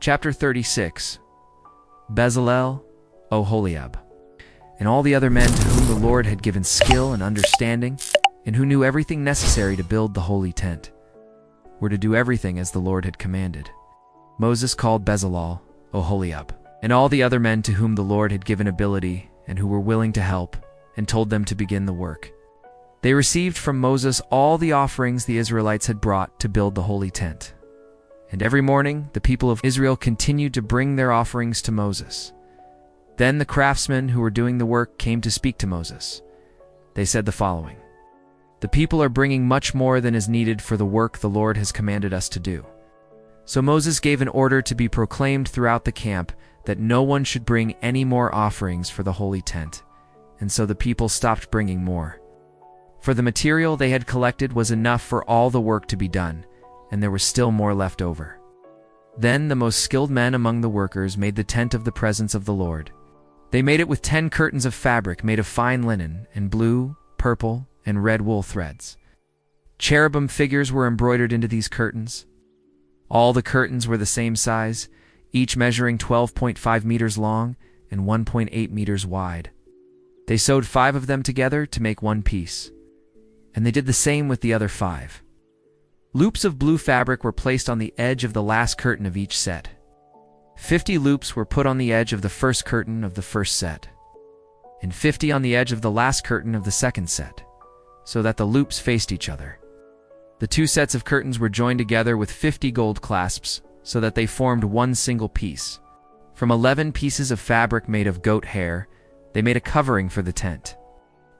Chapter 36. Bezalel, Oholiab, and all the other men to whom the Lord had given skill and understanding, and who knew everything necessary to build the holy tent, were to do everything as the Lord had commanded. Moses called Bezalel, Oholiab, and all the other men to whom the Lord had given ability and who were willing to help, and told them to begin the work. They received from Moses all the offerings the Israelites had brought to build the holy tent. And every morning the people of Israel continued to bring their offerings to Moses. Then the craftsmen who were doing the work came to speak to Moses. They said the following: "The people are bringing much more than is needed for the work the Lord has commanded us to do." So Moses gave an order to be proclaimed throughout the camp that no one should bring any more offerings for the holy tent, and so the people stopped bringing more. For the material they had collected was enough for all the work to be done, and there was still more left over. Then the most skilled men among the workers made the tent of the presence of the Lord. They made it with 10 curtains of fabric made of fine linen and blue, purple, and red wool threads. Cherubim figures were embroidered into these curtains. All the curtains were the same size, each measuring 12.5 meters long and 1.8 meters wide. They sewed 5 of them together to make one piece, and they did the same with the other 5. Loops of blue fabric were placed on the edge of the last curtain of each set. 50 loops were put on the edge of the first curtain of the first set, and 50 on the edge of the last curtain of the second set, so that the loops faced each other. The 2 sets of curtains were joined together with 50 gold clasps, so that they formed one single piece. From 11 pieces of fabric made of goat hair, they made a covering for the tent.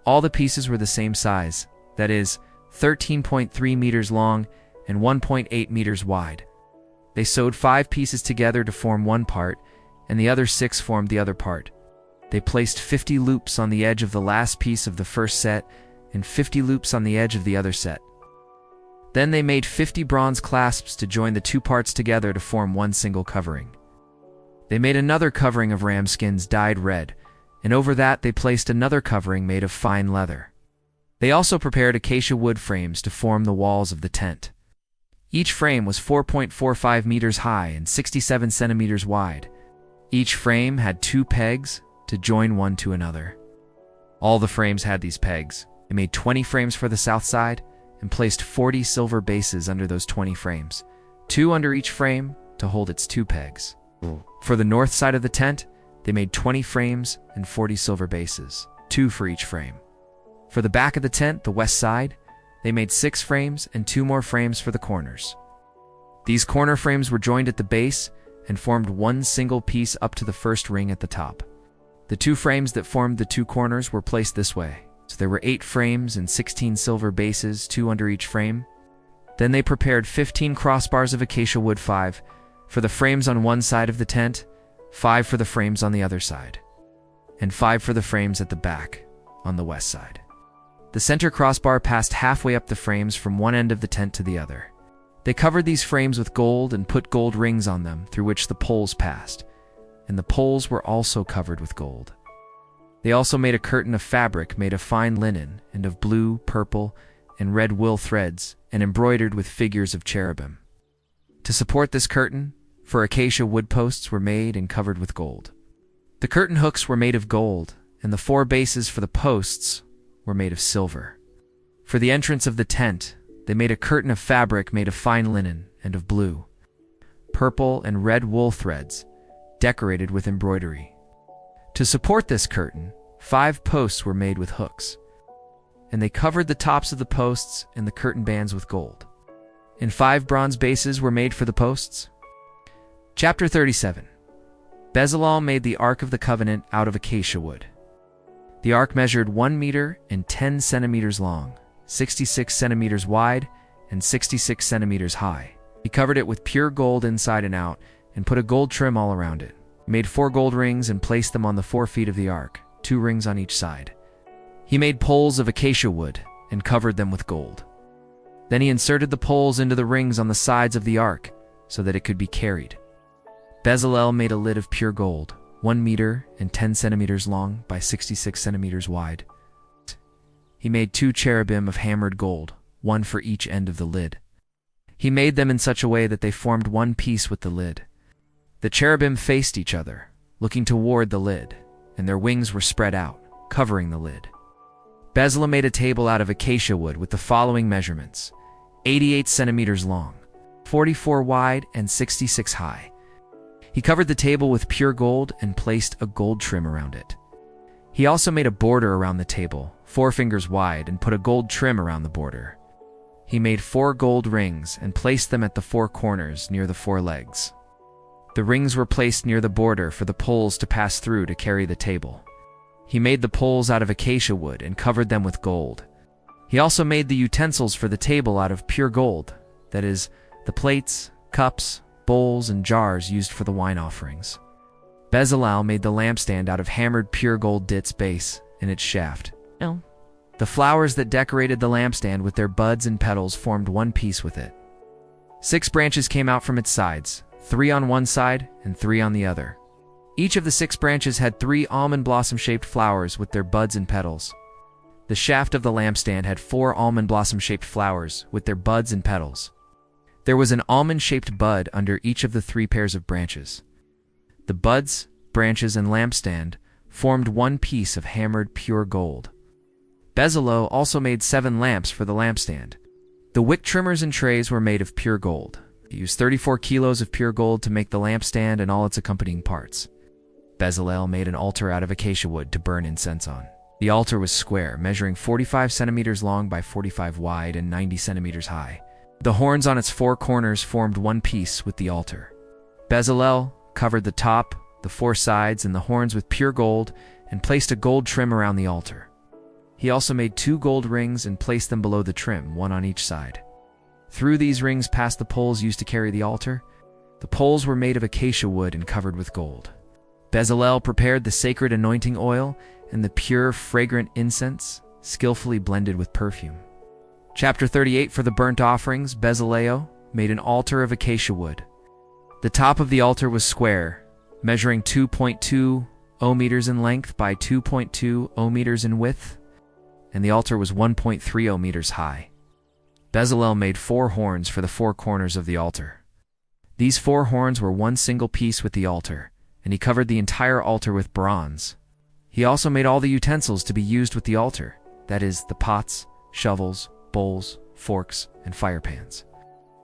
All the pieces were the same size, that is, 13.3 meters long and 1.8 meters wide. They sewed 5 pieces together to form one part, and the other 6 formed the other part. They placed 50 loops on the edge of the last piece of the first set and 50 loops on the edge of the other set. Then they made 50 bronze clasps to join the 2 parts together to form one single covering. They made another covering of ram skins dyed red, and over that they placed another covering made of fine leather. They also prepared acacia wood frames to form the walls of the tent. Each frame was 4.45 meters high and 67 centimeters wide. Each frame had 2 pegs to join one to another. All the frames had these pegs. They made 20 frames for the south side and placed 40 silver bases under those 20 frames, 2 under each frame to hold its 2 pegs. For the north side of the tent, they made 20 frames and 40 silver bases, 2 for each frame. For the back of the tent, the west side, they made 6 frames and 2 more frames for the corners. These corner frames were joined at the base and formed one single piece up to the first ring at the top. The 2 frames that formed the 2 corners were placed this way, so there were 8 frames and 16 silver bases, 2 under each frame. Then they prepared 15 crossbars of acacia wood, 5 for the frames on one side of the tent, 5 for the frames on the other side, and 5 for the frames at the back, on the west side. The center crossbar passed halfway up the frames from one end of the tent to the other. They covered these frames with gold and put gold rings on them through which the poles passed, and the poles were also covered with gold. They also made a curtain of fabric made of fine linen and of blue, purple, and red wool threads and embroidered with figures of cherubim. To support this curtain, 4 acacia wood posts were made and covered with gold. The curtain hooks were made of gold, and the 4 bases for the posts were made of silver. For the entrance of the tent, they made a curtain of fabric made of fine linen and of blue, purple, and red wool threads, decorated with embroidery. To support this curtain, 5 posts were made with hooks, and they covered the tops of the posts and the curtain bands with gold. And 5 bronze bases were made for the posts. Chapter 37. Bezalel made the Ark of the Covenant out of acacia wood. The ark measured 1 meter and 10 centimeters long, 66 centimeters wide, and 66 centimeters high. He covered it with pure gold inside and out, and put a gold trim all around it. He made 4 gold rings and placed them on the 4 feet of the ark, 2 rings on each side. He made poles of acacia wood and covered them with gold. Then he inserted the poles into the rings on the sides of the ark, so that it could be carried. Bezalel made a lid of pure gold, 1 meter and 10 centimeters long by 66 centimeters wide. He made 2 cherubim of hammered gold, 1 for each end of the lid. He made them in such a way that they formed one piece with the lid. The cherubim faced each other, looking toward the lid, and their wings were spread out, covering the lid. Bezalel made a table out of acacia wood with the following measurements: 88 centimeters long, 44 wide, and 66 high. He covered the table with pure gold and placed a gold trim around it. He also made a border around the table, 4 fingers wide, and put a gold trim around the border. He made 4 gold rings and placed them at the 4 corners near the 4 legs. The rings were placed near the border for the poles to pass through to carry the table. He made the poles out of acacia wood and covered them with gold. He also made the utensils for the table out of pure gold, that is, the plates, cups, bowls, and jars used for the wine offerings. Bezalel made the lampstand out of hammered pure gold its base and its shaft. The flowers that decorated the lampstand with their buds and petals formed one piece with it. 6 branches came out from its sides, 3 on one side and 3 on the other. Each of the 6 branches had 3 almond blossom-shaped flowers with their buds and petals. The shaft of the lampstand had 4 almond blossom-shaped flowers with their buds and petals. There was an almond-shaped bud under each of the 3 pairs of branches. The buds, branches, and lampstand formed one piece of hammered pure gold. Bezalel also made 7 lamps for the lampstand. The wick trimmers and trays were made of pure gold. He used 34 kilos of pure gold to make the lampstand and all its accompanying parts. Bezalel made an altar out of acacia wood to burn incense on. The altar was square, measuring 45 centimeters long by 45 wide and 90 centimeters high. The horns on its 4 corners formed one piece with the altar. Bezalel covered the top, the 4 sides, and the horns with pure gold and placed a gold trim around the altar. He also made 2 gold rings and placed them below the trim, one on each side. Through these rings passed the poles used to carry the altar. The poles were made of acacia wood and covered with gold. Bezalel prepared the sacred anointing oil and the pure, fragrant incense, skillfully blended with perfume. Chapter 38. For the burnt offerings, Bezalel made an altar of acacia wood. The top of the altar was square, measuring 2.20 meters in length by 2.20 meters in width, and the altar was 1.30 meters high. Bezalel made 4 horns for the 4 corners of the altar. These 4 horns were one single piece with the altar, and he covered the entire altar with bronze. He also made all the utensils to be used with the altar, that is, the pots, shovels, bowls, forks, and fire pans.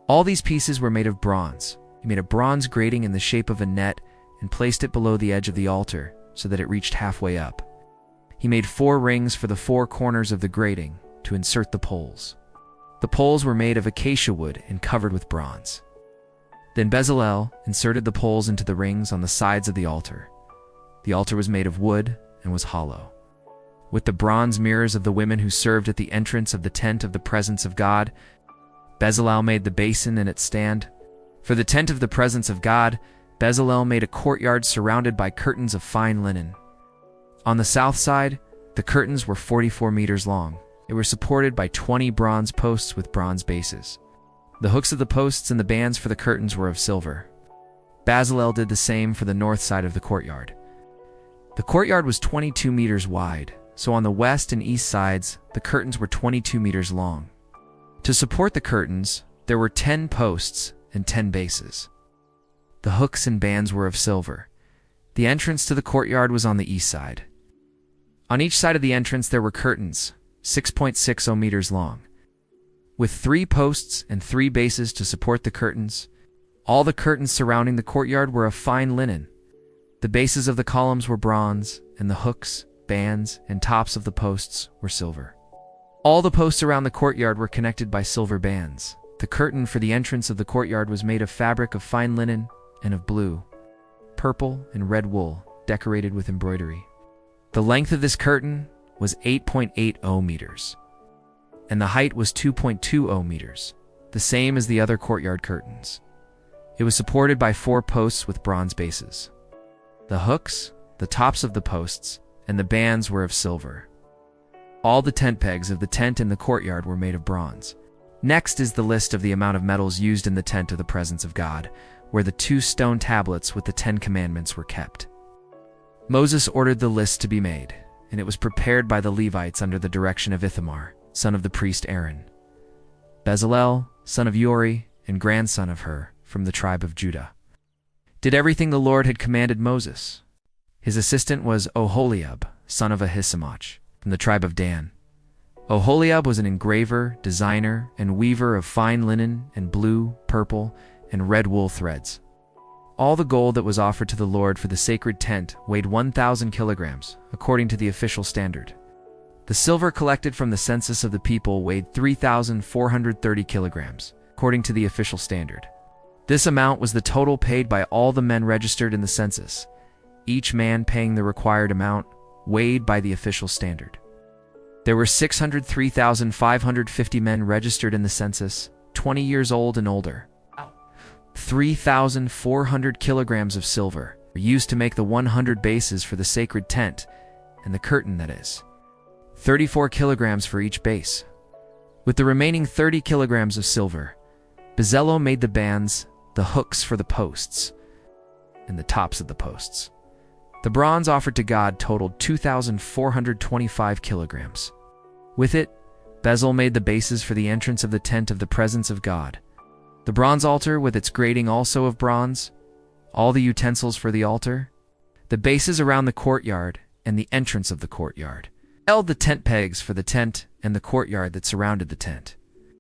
All these pieces were made of bronze. He made a bronze grating in the shape of a net and placed it below the edge of the altar so that it reached halfway up. He made 4 rings for the 4 corners of the grating to insert the poles. The poles were made of acacia wood and covered with bronze. Then Bezalel inserted the poles into the rings on the sides of the altar. The altar was made of wood and was hollow. With the bronze mirrors of the women who served at the entrance of the tent of the presence of God, Bezalel made the basin and its stand. For the tent of the presence of God, Bezalel made a courtyard surrounded by curtains of fine linen. On the south side, the curtains were 44 meters long. They were supported by 20 bronze posts with bronze bases. The hooks of the posts and the bands for the curtains were of silver. Bezalel did the same for the north side of the courtyard. The courtyard was 22 meters wide, so on the west and east sides, the curtains were 22 meters long. To support the curtains, there were 10 posts and 10 bases. The hooks and bands were of silver. The entrance to the courtyard was on the east side. On each side of the entrance there were curtains, 6.60 meters long. With 3 posts and 3 bases to support the curtains, all the curtains surrounding the courtyard were of fine linen. The bases of the columns were bronze, and the hooks, bands, and tops of the posts were silver. All the posts around the courtyard were connected by silver bands. The curtain for the entrance of the courtyard was made of fabric of fine linen and of blue, purple, and red wool, decorated with embroidery. The length of this curtain was 8.80 meters, and the height was 2.20 meters, the same as the other courtyard curtains. It was supported by 4 posts with bronze bases. The hooks, the tops of the posts, and the bands were of silver. All the tent pegs of the tent in the courtyard were made of bronze. Next is the list of the amount of metals used in the tent of the presence of God, where the 2 stone tablets with the 10 commandments were kept. Moses ordered the list to be made, and it was prepared by the Levites under the direction of Ithamar, son of the priest Aaron. Bezalel, son of Uri, and grandson of Hur, from the tribe of Judah. did everything the Lord had commanded Moses. His assistant was Oholiab, son of Ahisamach, from the tribe of Dan. Oholiab was an engraver, designer, and weaver of fine linen and blue, purple, and red wool threads. All the gold that was offered to the Lord for the sacred tent weighed 1,000 kilograms, according to the official standard. The silver collected from the census of the people weighed 3,430 kilograms, according to the official standard. This amount was the total paid by all the men registered in the census, each man paying the required amount, weighed by the official standard. There were 603,550 men registered in the census, 20 years old and older. 3,400 kilograms of silver were used to make the 100 bases for the sacred tent and the curtain, that is. 34 kilograms for each base. With the remaining 30 kilograms of silver, Bezalel made the bands, the hooks for the posts, and the tops of the posts. The bronze offered to God totaled 2,425 kilograms. With it, Bezalel made the bases for the entrance of the tent of the presence of God, the bronze altar with its grating also of bronze, all the utensils for the altar, the bases around the courtyard, and the entrance of the courtyard, held the tent pegs for the tent and the courtyard that surrounded the tent.